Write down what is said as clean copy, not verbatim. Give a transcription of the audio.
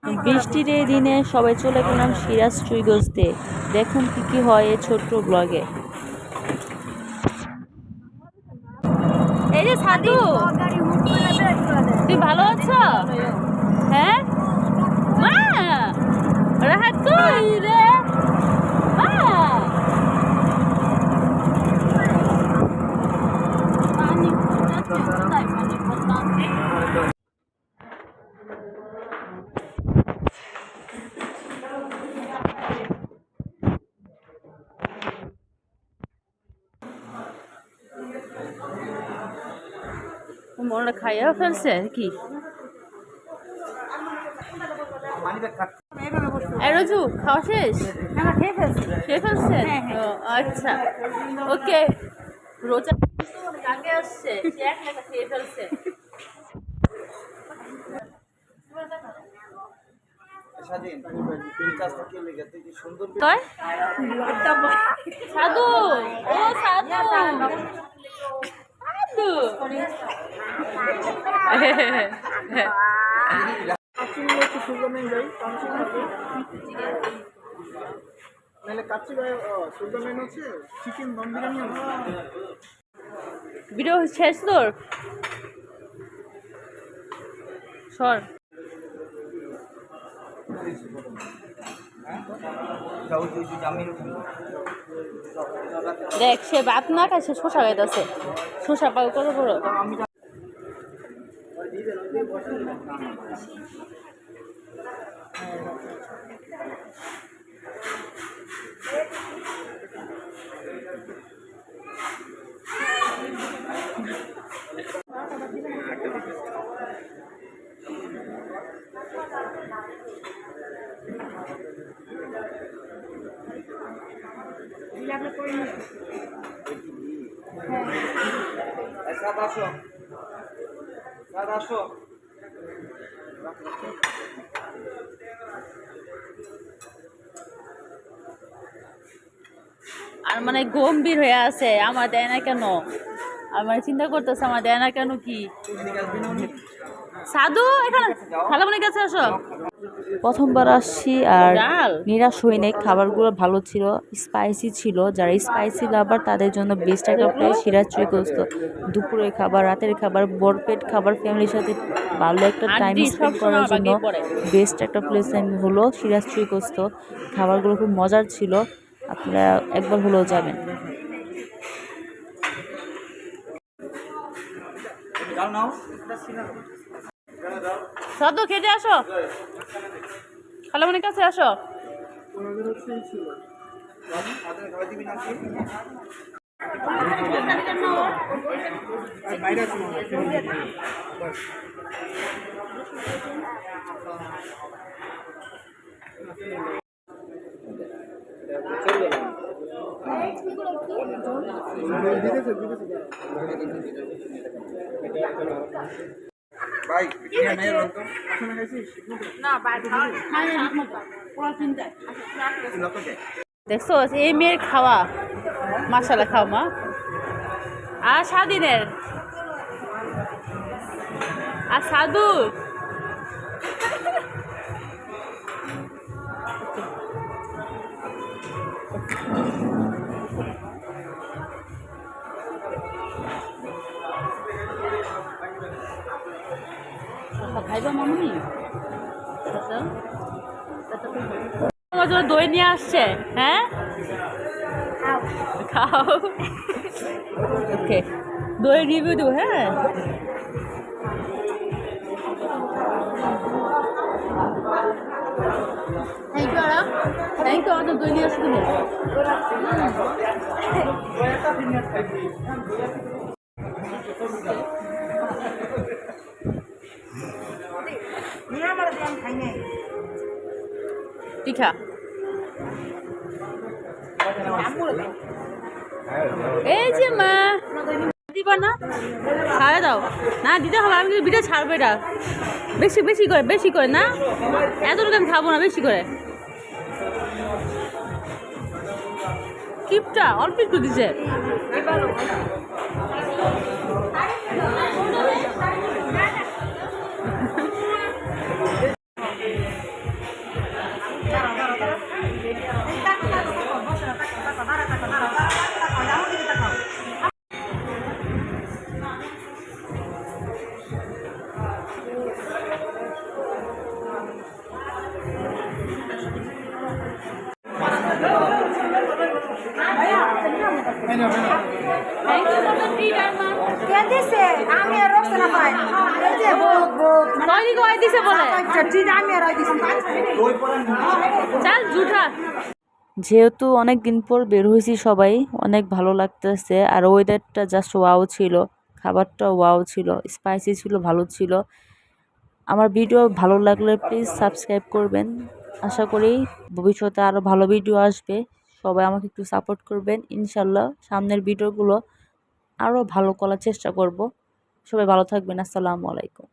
বৃষ্টির এই দিনে সবাই চলে গেলাম সিরাজ চুইগজতে। দেখুন কি কি হয় এই ছোট্ট ব্লগে। এই যে সাধু, তুই ভালো আছো? হ্যাঁ মা, রাহাত কই রে মা? মনে খাইয়া ফেলছে কি? রোজু খাওয়া শেষ? খেয়ে ফেলছে? আচ্ছা ওকে। রোজা আগে আসছে, সে এক লেখা খেয়ে ফেলছে। সাধু, ও সাধু, ভিডিও শেষ তোর? সর। দেখ সে ভাত না খায়, সে শসা খাইতেছে। শসা পাও কত বড়? আর মানে গম্ভীর হয়ে আছে, আমার দেয় না কেন? আর মানে চিন্তা করতেছে আমার দেয় না কেন। কি সাধু, এখানে খালামণির কাছে আসো। প্রথমবার আসছি আর নিরাশ হইনি। খাবারগুলো ভালো ছিল, স্পাইসি ছিল। যারা স্পাইসি লাভার তাদের জন্য বেস্ট একটা প্লেস সিরাজ চুইগস্ত। দুপুরের খাবার, রাতের খাবার, ভরপেট খাবার, ফ্যামিলির সাথে ভালো একটা টাইম স্পেন্ড করার জন্য বেস্ট একটা প্লেস হলো সিরাজ চুইগস্ত। খাবারগুলো খুব মজার ছিল, আপনারা একবার হলেও যাবেন। সাধু খেতে আসো, খালামণির কাছে আসো। দেখছো এই মেয়ের খাওয়া, মাশাআল্লাহ। খাও মা। আর স্বাধীনের আর সাধু খাইবা মামনি? তোমার জন্য দই নিয়ে আসছে। হ্যাঁ খাও। ওকে, দই রিভিউ দেবো। হ্যাঁ থ্যাংক ইউ। থ্যাংক ইউ, আমাদের দই নিয়ে আসছে তুমি। টিখা এই যে মা দিবা না? ছাড়ে দাও না, দিতে হবে। আমি কিন্তু ভিডিও ছাড়বো। এটা বেশি বেশি করে, বেশি করে না, এতটুকু আমি খাবো না, বেশি করে। কিপটা অল্প একটু দিছে। দিছে আমি আর রক্সনা ভাই এই যে নয়নি কয় দিছে বলে ঠিক আমি আর দিছি চল জুঠা। যেহেতু অনেক দিন পর বের হয়েছি সবাই, অনেক ভালো লাগতেছে। আর ওয়েদারটা জাস্ট ওয়াও ছিল, খাবারটা ওয়াও ছিল, স্পাইসি ছিল, ভালো ছিল। আমার ভিডিও ভালো লাগলে প্লিজ সাবস্ক্রাইব করবেন। আশা করি ভবিষ্যতে আরও ভালো ভিডিও আসবে। সবাই আমাকে একটু সাপোর্ট করবেন। ইনশাল্লাহ সামনের ভিডিওগুলো আরও ভালো করার চেষ্টা করব। সবাই ভালো থাকবেন। আসসালামু আলাইকুম।